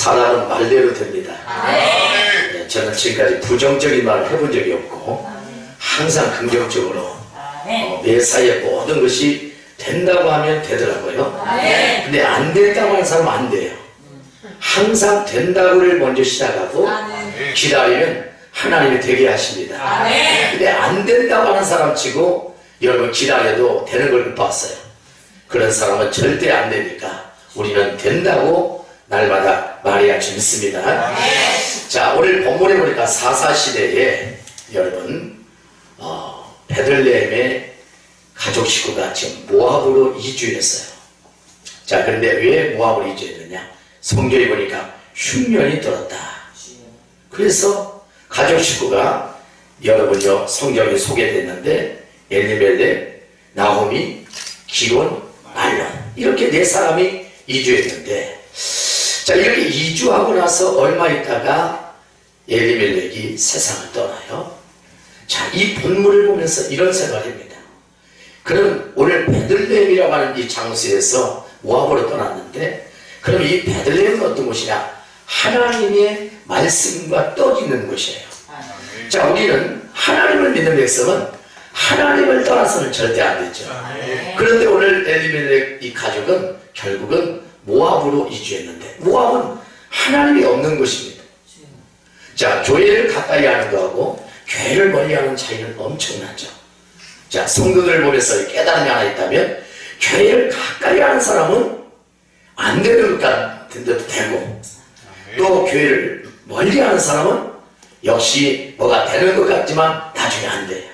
사람은 말대로 됩니다. 네, 저는 지금까지 부정적인 말을 해본 적이 없고 항상 긍정적으로 매사에 모든 것이 된다고 하면 되더라고요. 근데 안 된다고 하는 사람은 안 돼요. 항상 된다고를 먼저 시작하고 기다리면 하나님이 되게 하십니다. 근데 안 된다고 하는 사람 치고 여러분 기다려도 되는 걸 못 봤어요. 그런 사람은 절대 안 되니까 우리는 된다고 날마다 말해야 믿습니다. 자, 오늘 본문에 보니까 사사시대에 여러분 베들레헴의 가족 식구가 지금 모압으로 이주했어요. 자, 그런데 왜 모압으로 이주했느냐? 성경에 보니까 흉년이 들었다. 그래서 가족 식구가 여러분요 성경에 소개됐는데 엘리멜렉, 나홈이, 기론, 말론 이렇게 네 사람이 이주했는데, 자, 이렇게 이주하고 나서 얼마 있다가 엘리멜렉이 세상을 떠나요. 자, 이 본문을 보면서 이런 생각을 합니다. 그럼 오늘 베들레헴이라고 하는 이 장소에서 모압으로 떠났는데, 그럼 이 베들레헴은 어떤 곳이냐? 하나님의 말씀과 떠있는 곳이에요. 자, 우리는 하나님을 믿는 백성은 하나님을 떠나서는 절대 안 되죠. 그런데 오늘 엘리멜렉 이 가족은 결국은 모압으로 이주했는데, 모압은 하나님이 없는 곳입니다. 자, 교회를 가까이 하는 거하고 교회를 멀리하는 차이는 엄청나죠. 자, 성도들 보면서 깨달음이 하나 있다면, 교회를 가까이 하는 사람은 안 되는 것 같은데도 되고, 또 교회를 멀리하는 사람은 역시 뭐가 되는 것 같지만 나중에 안 돼요.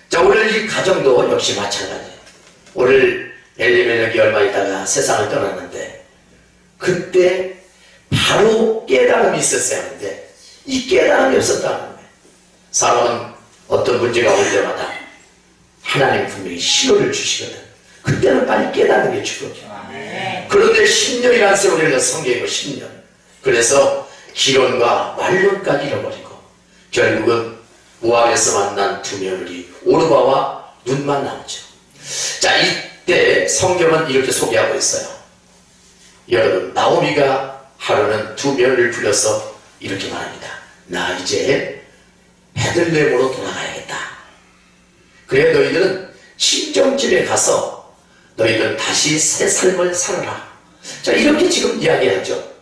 자, 오늘 이 가정도 역시 마찬가지예요. 오늘 엘리멜렉이 얼마 있다가 세상을 떠났는데, 그때 바로 깨달음이 있었어야 하는데 이 깨달음이 없었다는 거예요. 사람은 어떤 문제가 올 때마다 하나님 분명히 신호를 주시거든. 그때는 빨리 깨닫는 게 중요해요. 그런데 10년이라는 세월을 성경이고 10년. 그래서 기론과 말론까지 잃어버리고 결국은 모압에서 만난 두 며느리 오르바와 룻만 남죠. 자, 이때 성경은 이렇게 소개하고 있어요. 여러분, 나오미가 하루는 두 며느리를 불러서 이렇게 말합니다. 나 이제 베들레헴으로 돌아가야겠다. 그래, 너희들은 친정집에 가서 너희들은 다시 새 삶을 살아라. 자, 이렇게 지금 이야기하죠.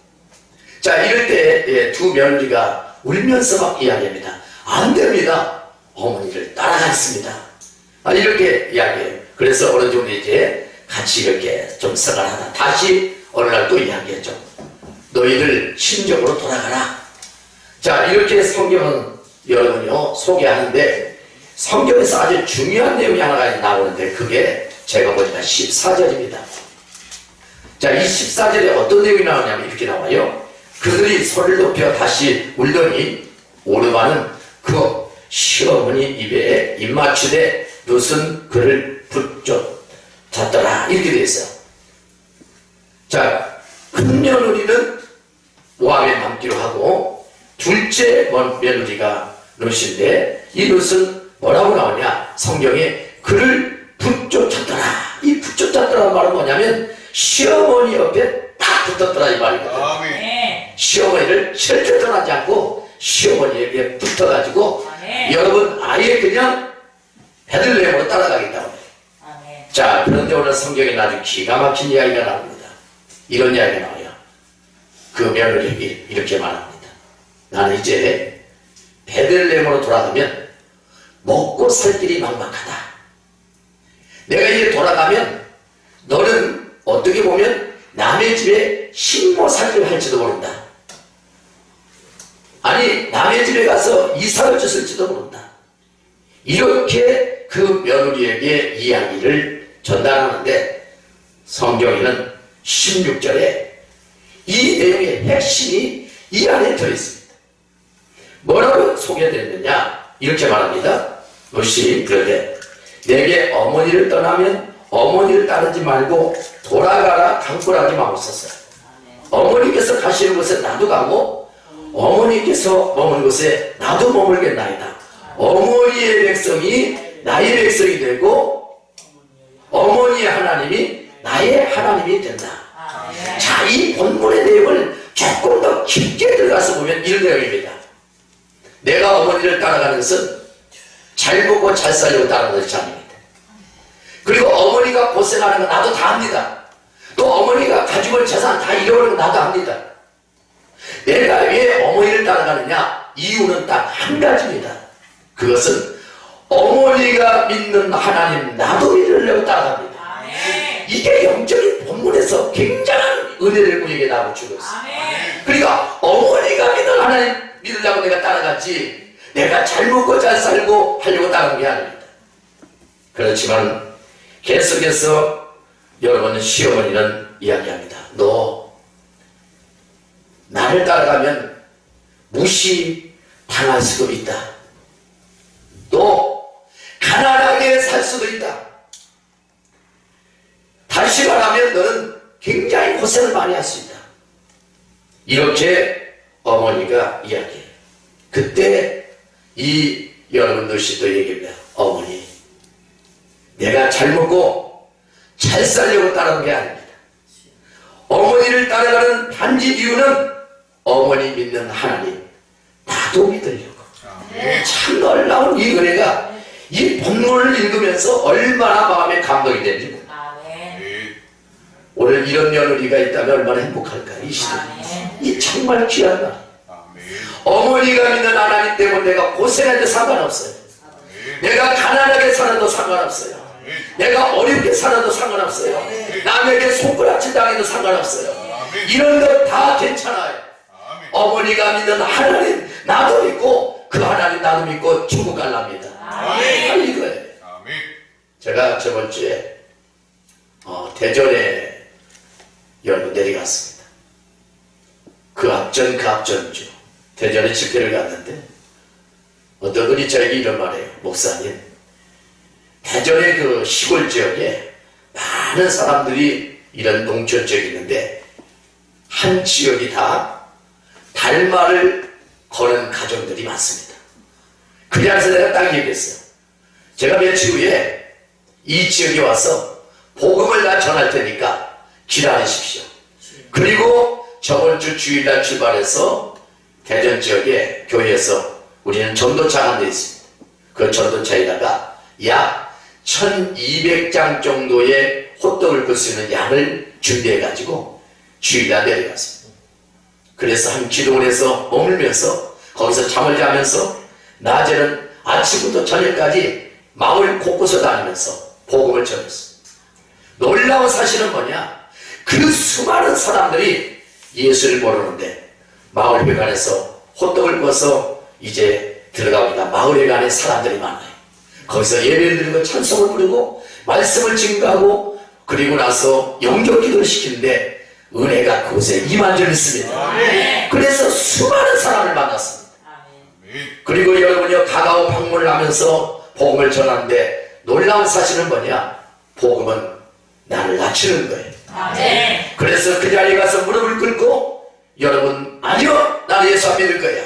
자, 이럴 때 두 며느리가 울면서 막 이야기합니다. 안 됩니다. 어머니를 따라가겠습니다. 이렇게 이야기해요. 그래서 어느 정도 이제 같이 이렇게 좀 생활하다 다시 어느 날 또 이야기했죠. 너희들 친정으로 돌아가라. 자, 이렇게 성경은 여러분요 소개하는데, 성경에서 아주 중요한 내용이 하나가 나오는데 그게 제가 보니까 14절입니다. 자, 이 14절에 어떤 내용이 나오냐면 이렇게 나와요. 그들이 소리를 높여 다시 울더니 오르바는 그 시어머니 입에 입맞추되 룻은 그를 붙잡더라. 이렇게 되어 있어요. 자, 큰 며느리는 모압에 남기로 하고 둘째 며느리가 룻인데, 이 룻은 뭐라고 나오냐? 성경에 그를 붙잡더라. 이 붙잡더라는 말은 뭐냐면 시어머니 옆에 딱 붙었더라 이 말이거든요. 시어머니를 절대 떠나지 않고 시어머니에게 붙어가지고 여러분 아예 그냥 베들레헴으로 따라가겠다고 해요. 자, 그런데 오늘 성경에 아주 기가 막힌 이야기가 나옵니다. 이런 이야기가 나와요. 그 며느리에게 이렇게 말합니다. 나는 이제 베들레헴으로 돌아가면 먹고 살 길이 막막하다. 내가 이제 돌아가면 너는 어떻게 보면 남의 집에 식모 살기를 할지도 모른다. 아니, 남의 집에 가서 이사를 줬을지도 모른다. 이렇게 그 며느리에게 이야기를 전달하는데, 성경에는 16절에 이 내용의 핵심이 이 안에 들어있습니다. 뭐라고 소개되느냐? 이렇게 말합니다. 룻이 그러되 내게 어머니를 떠나면 어머니를 따르지 말고 돌아가라 강권하지 마옵소서. 어머니께서 가시는 곳에 나도 가고 어머니께서 머무는 곳에 나도 머물겠나이다. 어머니의 백성이 나의 백성이 되고 어머니의 하나님이 나의 하나님이 된다. 자, 이 본문의 내용을 조금 더 깊게 들어가서 보면 이런 내용입니다. 내가 어머니를 따라가는 것은 잘 보고 잘 살려고 따라가는 것이 아닙니다. 그리고 어머니가 고생하는 거 나도 다 압니다. 또 어머니가 가지고 올 재산 다 잃어버리는 거 나도 압니다. 내가 왜 어머니를 따라가느냐? 이유는 딱 한 가지입니다. 그것은 어머니가 믿는 하나님 나도 믿으려고 따라갑니다. 이게 영적인 본문에서 굉장한 은혜를 우리에게 나눠주고 있습니다. 그러니까 어머니가 믿는 하나님 믿으려고 내가 따라갔지 내가 잘 먹고 잘 살고 하려고 따라간 게 아닙니다. 그렇지만 계속해서 여러분 시어머니는 이야기합니다. 너 나를 따라가면 무시당할 수도 있다. 또 가난하게 살 수도 있다. 다시 말하면 너는 굉장히 고생을 많이 할 수 있다. 이렇게 어머니가 이야기해요. 그때 이 여러분들 씨도 얘기합니다. 어머니 내가 잘 먹고 잘 살려고 따라온 게 아닙니다. 어머니를 따라가는 단지 이유는 어머니 믿는 하나님 나도 믿으려고. 참 놀라운 이 은혜가 이 본문을 읽으면서 얼마나 마음에 감동이 되는지. 오늘 이런 며느리가 있다면 얼마나 행복할까. 이 시대 이 정말 귀한 날. 어머니가 믿는 하나님 때문에 내가 고생해도 상관없어요. 내가 가난하게 살아도 상관없어요. 내가 어렵게 살아도 상관없어요. 남에게 손가락질 당해도 상관없어요. 이런 것 다 괜찮아요. 어머니가 믿는 하나님 나도 믿고 그 하나님 나도 믿고 천국 갈랍니다. 이거예요. 제가 저번 주에 대전에 여러분 내려갔습니다. 그 앞전주 대전에 집회를 갔는데 어떤 분이 저에게 이런 말해요. 목사님 대전의 그 시골 지역에 많은 사람들이 이런 농촌 지역이 있는데 한 지역이 다 달마를 거는 가정들이 많습니다. 그래서 내가 딱 얘기했어요. 제가 며칠 후에 이 지역에 와서 복음을 다 전할 테니까 기다리십시오. 그리고 저번 주 주일날 출발해서 대전 지역의 교회에서 우리는 전도차가 한 대 있습니다. 그 전도차에다가 약 1200장 정도의 호떡을 굴 수 있는 양을 준비해가지고 주일날 내려갔습니다. 그래서 한 기도를 해서 머물면서 거기서 잠을 자면서 낮에는 아침부터 저녁까지 마을 곳곳을 다니면서 복음을 전했습니다. 놀라운 사실은 뭐냐? 그 수많은 사람들이 예수를 모르는데 마을 회관에서 호떡을 구워서 이제 들어갑니다. 마을 회관에 사람들이 많아요. 거기서 예배를 드리고 찬송을 부르고 말씀을 증거하고 그리고 나서 영적 기도를 시키는데 은혜가 그곳에 임한 줄 믿습니다. 그래서 수많은 사람을 만났습니다. 그리고 여러분이 가까운 방문을 하면서 복음을 전하는데 놀라운 사실은 뭐냐? 복음은 나를 낮추는 거예요. 그래서 그 자리에 가서 무릎을 꿇고 여러분 아니요 나는 예수 안 믿을 거야.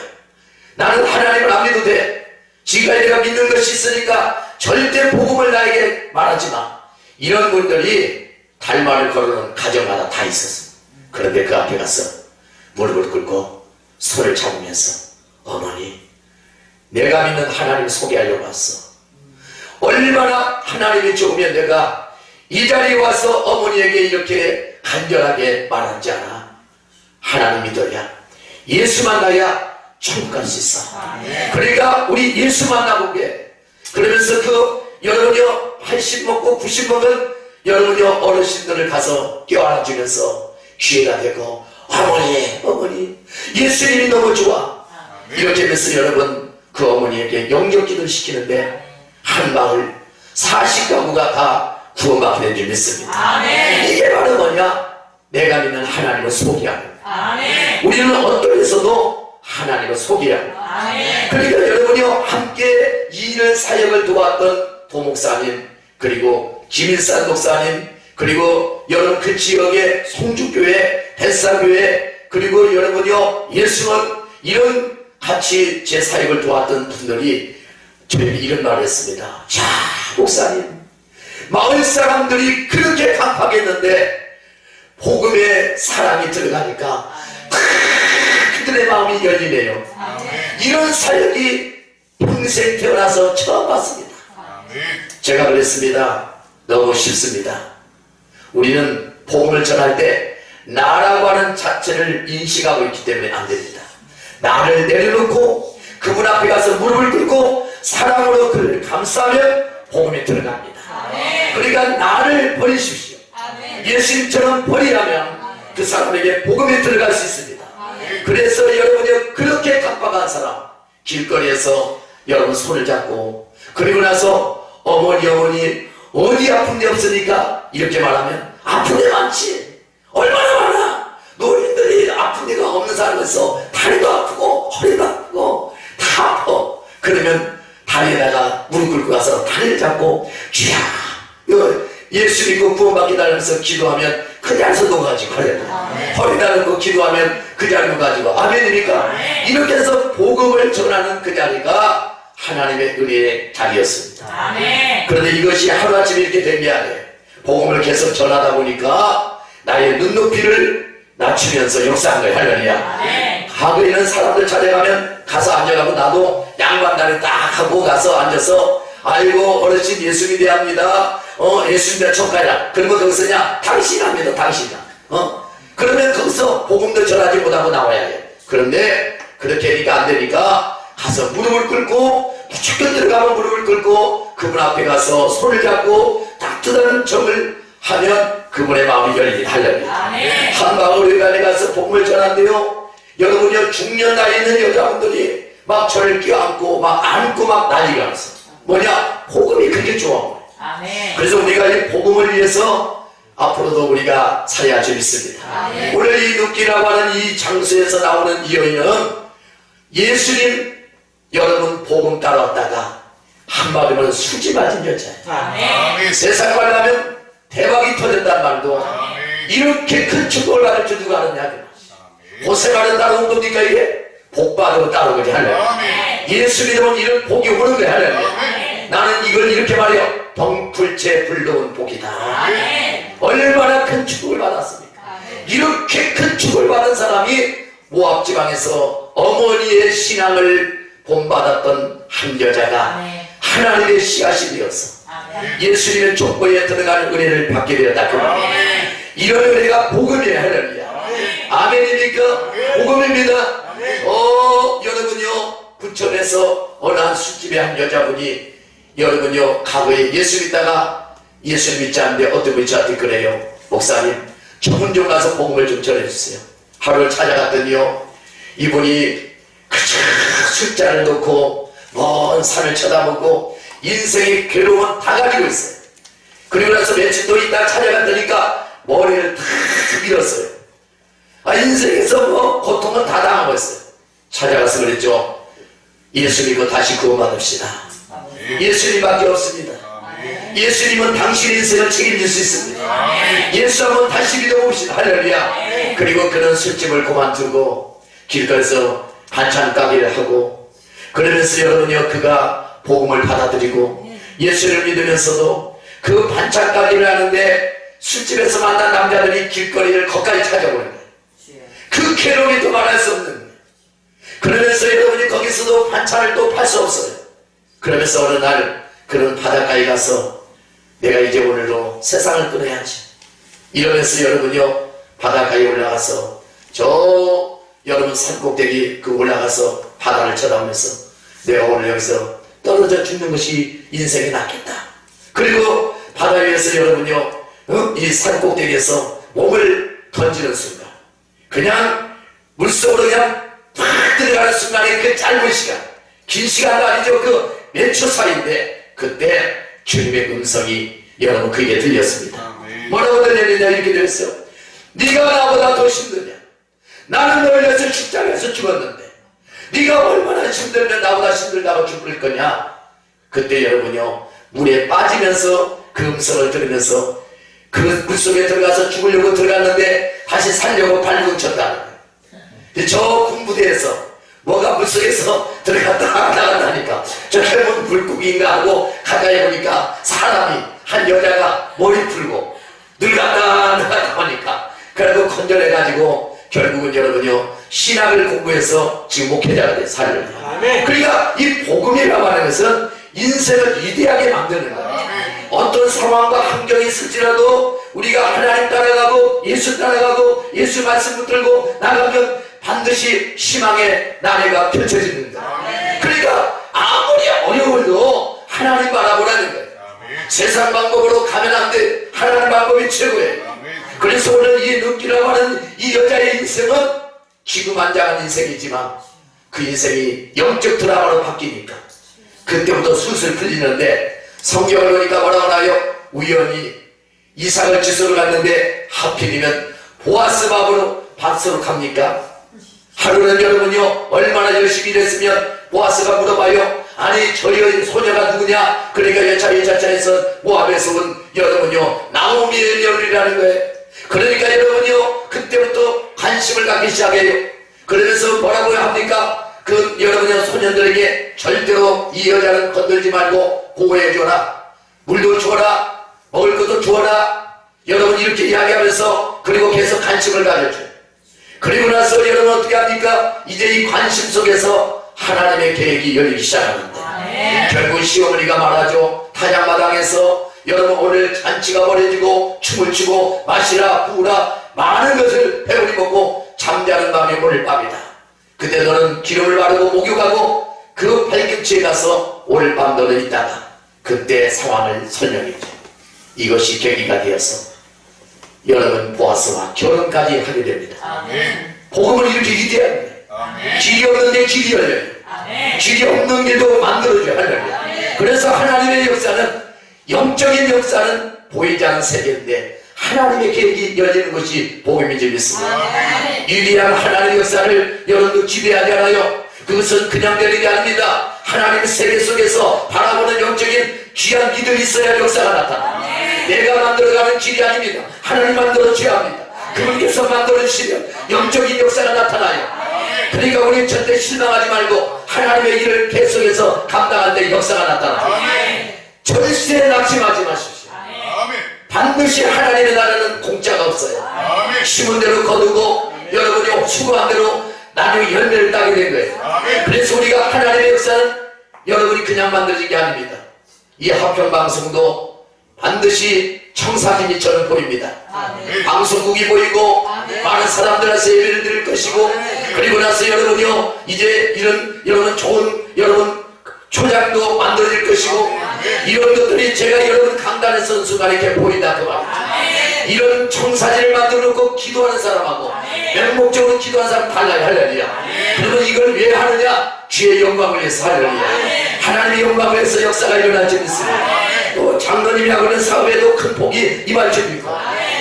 나는 하나님을 안 믿어도 돼. 지금까지 내가 믿는 것이 있으니까 절대 복음을 나에게 말하지 마. 이런 분들이 달마를 걸어놓은 가정마다 다 있었습니다. 그런데 그 앞에 가서 무릎을 꿇고 손을 잡으면서 어머니 내가 믿는 하나님을 소개하려고 왔어. 얼마나 하나님이 좋으면 내가 이 자리에 와서 어머니에게 이렇게 간절하게 말하지 않아. 하나님 믿어야 예수 만나야 천국 갈 수 있어. 그러니까 우리 예수 만나보게. 그러면서 그 여러분이요 80 먹고 90 먹은 여러분이요 어르신들을 가서 껴안아주면서 귀에다 대고 어머니 예수님이 너무 좋아. 이렇게 하면서 여러분 그 어머니에게 영접기도를 시키는데 한 마을 40가구가 다 구원받게 된 줄 믿습니다. 이게 바로 뭐냐? 내가 믿는 하나님을 소개하는 거예요. 우리는 어떤 데서도 하나님을 소개하는 거예요. 그러니까 여러분이요 함께 일을 사역을 도왔던 도목사님 그리고 김일산 목사님 그리고 여러분 그 지역의 송주교회 뱃사교회 그리고 여러분이요 예수원 이런 같이 제 사역을 도왔던 분들이 저에게 이런 말을 했습니다. 자 목사님 마을 사람들이 그렇게 강팍했는데 복음에 사랑이 들어가니까 그들의 마음이 열리네요. 이런 사역이 평생 태어나서 처음 봤습니다. 제가 그랬습니다. 너무 쉽습니다. 우리는 복음을 전할 때 나라고 하는 자체를 인식하고 있기 때문에 안 됩니다. 나를 내려놓고 그분 앞에 가서 무릎을 꿇고 사랑으로 그를 감싸면 복음에 들어갑니다. 그러니까 나를 버리십시오. 예수님처럼 버리라면 그 사람에게 복음에 들어갈 수 있습니다. 그래서 여러분이 그렇게 깜빡한 사람 길거리에서 여러분 손을 잡고 그리고 나서 어머니 어디 아픈 데 없으니까 이렇게 말하면 아픈 데 많지. 얼마나 많아. 노인들이 아픈 데가 없는 사람에서 다리도 아프고 허리도 아프고 다 아파. 그러면 다리에다가 무릎 꿇고 가서 다리를 잡고 주야 예수 믿고 구원받기 달면서 기도하면 그 자리에서 녹아지고 허리 달고 기도하면 그 자리로 가지고 아멘입니까? 이렇게 해서 복음을 전하는 그 자리가 하나님의 은혜의 자리였습니다. 그런데 이것이 하루아침에 이렇게 된 게 아니에요. 복음을 계속 전하다 보니까 나의 눈높이를 낮추면서 역사한 거예요. 할렐루야. 과거에 있는 사람들 찾아가면 가서 앉아가고 나도 양반다리 딱 하고 가서 앉아서 아이고 어르신 예수 믿어야 합니다. 예수 믿어 천가이라. 그러면 거기서냐 당신 합니다. 당신이야. 그러면 거기서 복음도 전하지 못하고 나와야 해요. 그런데 그렇게 하니까 안 되니까 가서 무릎을 꿇고 무조건 들어가면 무릎을 꿇고 그분 앞에 가서 손을 잡고 따뜻한 정을 하면 그분의 마음이 열립니다. 할렐루야. 한 방울교회에 가서 복음을 전한대요. 여러분요 중년 나이 있는 여자분들이 막 저를 껴안고 막 안고 막 난리가 났어. 뭐냐 복음이 그렇게 좋아. 그래서 우리가 이 복음을 위해서 앞으로도 우리가 살아야 재밌습니다. 오늘 이 눕기라고 하는 이 장소에서 나오는 이 여인은 예수님 여러분 복음 따라왔다가 한마디로 수지 맞은 여자예요. 세상 말하면 대박이 터졌단 말도 이렇게 큰 축복을 받을 줄 누가 아느냐. 고생하는 따라온 겁니까 이게? 복 받으러 따라온 거지. 할렐루야. 예수 믿으면 이런 복이 오는 거야. 할렐루야. 나는 이걸 이렇게 말해요. 덩굴째 불러온 복이다. 얼마나 큰 축복을 받았습니까? 이렇게 큰 축복을 받은 사람이 모압 지방에서 어머니의 신앙을 본받았던 한 여자가 하나님의 씨앗이 되어서 예수님의 족보에 들어가는 은혜를 받게 되었다. 이런 은혜가 복음이에요. 할렐루야. 아멘입니까? 복음입니다. 여러분요 부천에서 어느 한 술집의 한 여자분이 여러분요 과거에 예수 믿다가 예수 믿지 않는데 어떤 분이 저한테 그래요. 목사님 저분 좀 가서 복음을 좀 전해주세요. 하루를 찾아갔더니요 이분이 그저 숫자를 놓고 먼 산을 쳐다보고 인생의 괴로움은 다 가지고 있어요. 그리고 나서 며칠 또 있다가 찾아갔더니까 머리를 탁 밀었어요. 인생에서 뭐 고통은 다 당하고 있어요. 찾아가서 그랬죠. 예수 믿고 다시 구원받읍시다. 예수님밖에 없습니다. 예수님은 당신의 인생을 책임질 수 있습니다. 예수 한번 다시 믿어봅시다. 할렐루야. 그리고 그는 술집을 그만두고 길거리에서 반찬 가게를 하고 그러면서 여러분요 그가 복음을 받아들이고 예수를 믿으면서도 그 반찬 가게를 하는데 술집에서 만난 남자들이 길거리를 거기까지 찾아오는 거예요. 그 괴로움이 또 말할 수 없는 거예요. 그러면서 여러분이 거기서도 반찬을 또 팔 수 없어요. 그러면서 어느 날 그런 바닷가에 가서 내가 이제 오늘도 세상을 끊어야지 이러면서 여러분요 바닷가에 올라가서 저 여러분 산꼭대기 그 올라가서 바다를 쳐다보면서 내가 오늘 여기서 떨어져 죽는 것이 인생이 낫겠다. 그리고 바다 위에서 여러분요 이 산꼭대기에서 몸을 던지는 순간 그냥 물속으로 그냥 팍 들어가는 순간에 그 짧은 시간 긴 시간도 아니죠. 그 몇 초 사이인데 그때 주님의 음성이 여러분 그에게 들렸습니다. 뭐라고 들렸느냐 이렇게 들렸어요. 네가 나보다 더 힘드냐. 나는 너를 위해서 십자가에서 죽었는데 네가 얼마나 힘들면 나보다 힘들다고 죽을 거냐. 그때 여러분요 물에 빠지면서 그 음성을 들으면서 그 물속에 들어가서 죽으려고 들어갔는데 다시 살려고 발버둥 쳤다는 거예요. 저 군부대에서 뭐가 물속에서 들어갔다 나갔다니까 저 해본 물고기인가 하고 가까이 보니까 사람이 한 여자가 머리 풀고 늙었다 나갔다 하니까 그래도 건져내가지고 결국은 여러분요 신학을 공부해서 지금 목회자가 돼요. 살려요. 그러니까 이 복음이라고 하는 것은 인생을 위대하게 만드는 거예요. 어떤 상황과 환경이 있을지라도 우리가 하나님 따라가고 예수 따라가고 예수 말씀 붙들고 나가면 반드시 희망의 나래가 펼쳐지는 거예요. 그러니까 아무리 어려워도 하나님 바라보라는 거예요. 세상 방법으로 가면 안 돼. 하나님 방법이 최고예요. 그래서 오늘 이 룻기라고 하는 이 여자의 인생은 기구만장한 인생이지만 그 인생이 영적 드라마로 바뀌니까 그때부터 술술 풀리는데 성경을 보니까 뭐라고 하나요? 우연히 이삭을 지소를 갔는데 하필이면 보아스 밭으로 갑니까? 하루는 여러분요 얼마나 열심히 일했으면 보아스가 물어봐요. 아니 저희 소녀가 누구냐? 그러니까 여차여차해서 모압에서 온 여러분요 나오미의 며느리라는 거예요. 그러니까 여러분요 그때부터 관심을 갖기 시작해요. 그러면서 뭐라고 합니까? 그 여러분의 소년들에게 절대로 이 여자는 건들지 말고 보호해줘라. 물도 주어라. 먹을 것도 주어라. 여러분 이렇게 이야기하면서 그리고 계속 관심을 가져줘요. 그리고 나서 여러분 어떻게 합니까? 이제 이 관심 속에서 하나님의 계획이 열리기 시작하는데 결국 시어머니가 말하죠. 타작마당에서 여러분 오늘 잔치가 벌어지고 춤을 추고 마시라 부으라 많은 것을 배우리 먹고 잠자는 밤이 오늘 밤이다. 그때 너는 기름을 바르고 목욕하고 그 발꿈치에 가서 오늘 밤 너는 있다가 그때 상황을 설명해줘. 이것이 계기가 되어서 여러분 보아스와 결혼까지 하게 됩니다. 아멘. 복음은 이렇게 위대합니다. 아멘. 길이 없는데 길이 열려요. 아멘. 길이 없는 길도 만들어줘요. 할렐루야. 그래서 하나님의 역사는 영적인 역사는 보이지 않는 세계인데 하나님의 계획이 열리는 것이 복음인 줄 믿습니다. 위대한 하나님의 역사를 여러분도 기대하지 않아요? 그것은 그냥 되는 게 아닙니다. 하나님의 세계 속에서 바라보는 영적인 귀한 믿음이 있어야 역사가 나타나. 내가 만들어가는 길이 아닙니다. 하나님 만들어줘야 합니다. 그분께서 만들어주시면 영적인 역사가 나타나요. 그러니까 우리 절대 실망하지 말고 하나님의 일을 계속해서 감당할 때 역사가 나타나요. 절대 낙심하지 마십시오. 반드시 하나님의 나라는 공짜가 없어요. 심은 대로 거두고 여러분이 수고한 대로 나중에 열매를 따게 된 거예요. 그래서 우리가 하나님의 역사는 여러분이 그냥 만들어진 게 아닙니다. 이 화평방송도 반드시 청사진이처럼 보입니다. 방송국이 보이고 많은 사람들한테 예배를 드릴 것이고 그리고 나서 여러분이요 이제 이런 여러분 좋은 여러분 초장도 만들어질 것이고 이런 것들이 제가 여러분 강단에 선 순간에 이렇게 보인다 그 말이죠. 이런 청사진을 만들어 놓고 기도하는 사람하고 맹목적으로 기도하는 사람 달라요. 할렐루야. 그러면 이걸 왜 하느냐? 주의 영광을 위해서. 할렐루야. 하나님의 영광을 위해서 역사가 일어날 줄 믿습니다. 또 장로님이라고 하는 사업에도 큰 복이 임할 줄 믿고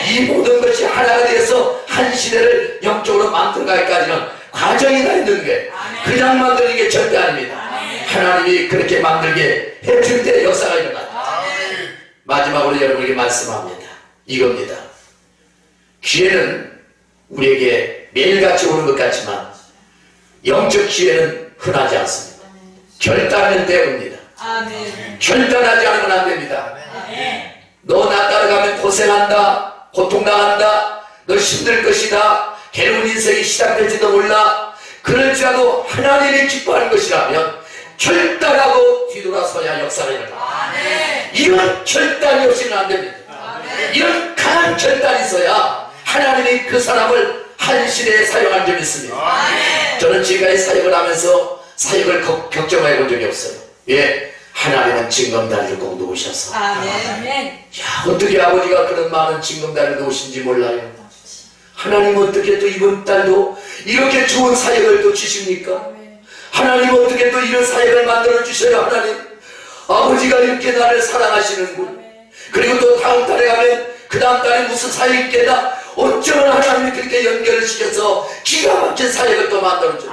이 모든 것이 하나가 되어서 한 시대를 영적으로 만들어가기까지는 과정이 다 있는 게 그냥 만드는 게 절대 아닙니다. 하나님이 그렇게 만들게 해줄 때 역사가 일어난다. 마지막으로 여러분에게 말씀합니다. 이겁니다. 기회는 우리에게 매일같이 오는 것 같지만 영적 기회는 흔하지 않습니다. 결단할 때 옵니다. 결단하지 않으면 안 됩니다. 너 나 따라가면 고생한다, 고통당한다, 너 힘들 것이다, 괴로운 인생이 시작될지도 몰라. 그럴지라도 하나님이 기뻐하는 것이라면 결단하고 뒤돌아서야 역사가 일어나. 이런 결단이 없이는 안 됩니다. 이런 강한 결단이 있어야 하나님이 그 사람을 한 시대에 사용한 적이 있습니다. 저는 지금까지 사역을 하면서 사역을 걱정해 본 적이 없어요. 예, 하나님은 징검다리를 꼭 놓으셔서 야, 어떻게 아버지가 그런 많은 징검다리를 놓으신지 몰라요. 하나님 어떻게 또 이번 달도 이렇게 좋은 사역을 또 주십니까? 하나님 어떻게 또 이런 사역을 만들어 주셔요. 하나님 아버지가 이렇게 나를 사랑하시는군. 그리고 또 다음 달에 가면 그 다음 달에 무슨 사역이 있겠다. 어쩌면 하나님이 그렇게 연결을 시켜서 기가 막힌 사역을 또 만들어줘.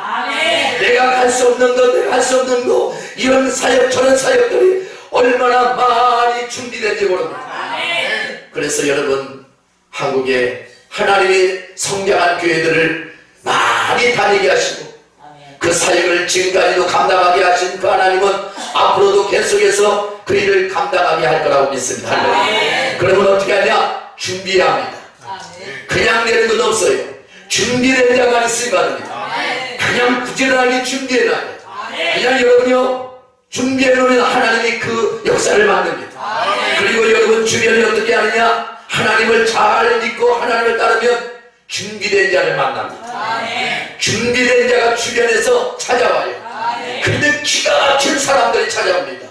내가 갈 수 없는 것, 내가 할 수 없는 것, 이런 사역 저런 사역들이 얼마나 많이 준비된지 모릅니다. 그래서 여러분 한국에 하나님이 성장한 교회들을 많이 다니게 하시고 그 사역을 지금까지도 감당하게 하신 그 하나님은 앞으로도 계속해서 그 일을 감당하게 할 거라고 믿습니다. 그러면 어떻게 하냐? 준비해야 합니다. 그냥 내는 건 없어요. 준비된 자만 있으면 바랍니다. 그냥 부지런하게 준비해놔요. 그냥 여러분요 준비해놓으면 하나님이 그 역사를 만듭니다. 그리고 여러분 주변이 어떻게 하느냐, 하나님을 잘 믿고 하나님을 따르면 준비된 자를 만납니다. 준비된 자가 주변에서 찾아와요. 근데 기가 막힌 사람들이 찾아옵니다.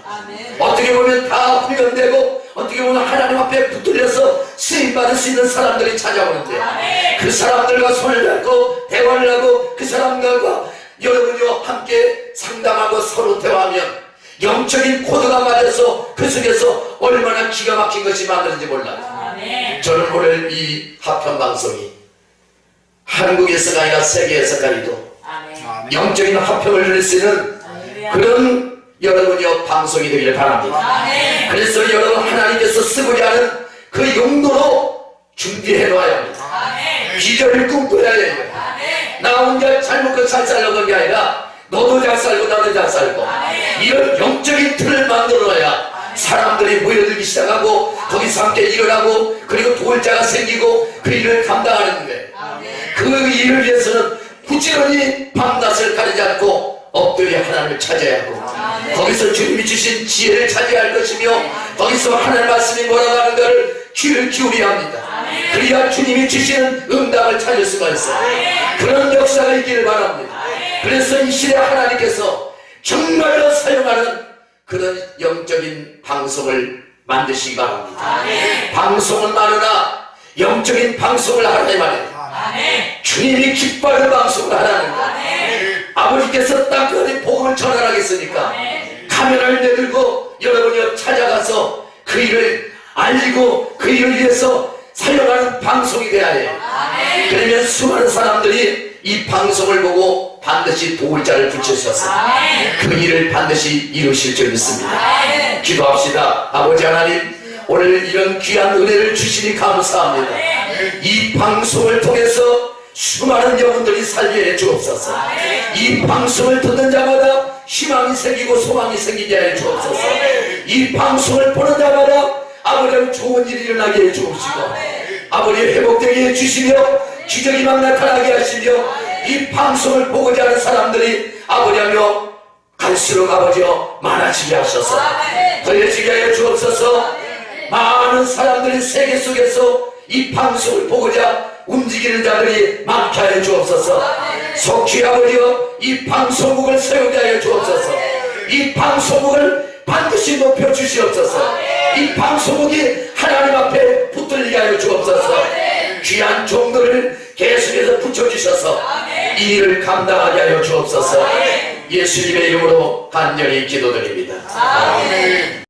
어떻게 보면 다 훈련되고 어떻게 보면 하나님 앞에 붙들려서 쓰임받을 수 있는 사람들이 찾아오는데 그 사람들과 손을 잡고 대화를 하고 그 사람들과 여러분이요 함께 상담하고 서로 대화하면 영적인 코드가 맞아서 그 속에서 얼마나 기가 막힌 것이 만드는지 몰라요. 저는 오늘 이 화평방송이 한국에서가 아니라 세계에서까지도 영적인 화평을 누릴 수 있는 그런 여러분이요 방송이 되기를 바랍니다. 그래서 여러분 하나님께서 쓰고자 하는 그 용도로 준비해 놔야 합니다. 비전을 꿈꿔야 해요. 나 혼자 잘 먹고 잘 살려고 게 아니라 너도 잘 살고 나도 잘 살고 이런 영적인 틀을 만들어야 사람들이 모여들기 시작하고 거기서 함께 일을 하고 그리고 도울 자가 생기고 그 일을 감당하는 거예요. 그 일을 위해서는 부지런히 밤낮을 가리지 않고 엎드려 하나님을 찾아야 하고 거기서 주님이 주신 지혜를 찾아야 할 것이며 거기서 하나님 말씀이 뭐라고 하는가를 귀를 기울여야 합니다. 그래야 주님이 주시는 응답을 찾을 수가 있어요. 그런 역사가 있기를 바랍니다. 그래서 이 시대 하나님께서 정말로 사용하는 그런 영적인 방송을 만드시기 바랍니다. 방송은 많으나 영적인 방송을 하나님 말이에요. 주님이 기뻐하는 방송을 하라는 거예요. 아버지께서 땅끝에 복음을 전하라겠으니까 카메라를 내들고 여러분이 찾아가서 그 일을 알리고 그 일을 위해서 사용하는 방송이 돼야 해요. 그러면 수많은 사람들이 이 방송을 보고 반드시 도울 자를 붙이셔서 그 일을 반드시 이루실 줄 믿습니다. 기도합시다. 아버지 하나님, 오늘 이런 귀한 은혜를 주시니 감사합니다. 이 방송을 통해서 수많은 영혼들이 살게 해 주옵소서. 이 방송을 듣는 자마다 희망이 생기고 소망이 생기게 해 주옵소서. 이 방송을 보는 자마다 아버지는 좋은 일이 일어나게 해 주옵시고 아버지 회복되게 해 주시며 기적이 막 나타나게 하시며 이 방송을 보고자 하는 사람들이 아버지하며 갈수록 아버지여 많아지게 하셔서 더해지게 하여 주옵소서. 많은 사람들이 세계 속에서 이 방송을 보고자 움직이는 자들이 많게 하여 주옵소서. 속히 아버지여 이 방송국을 세우게 하여 주옵소서. 이 방송국을 반드시 높여주시옵소서. 이 방송국이 하나님 앞에 붙들리게 하여 주옵소서. 귀한 종들을 계속해서 붙여주셔서 이 일을 감당하게 하여 주옵소서. 예수님의 이름으로 간절히 기도드립니다. 아멘.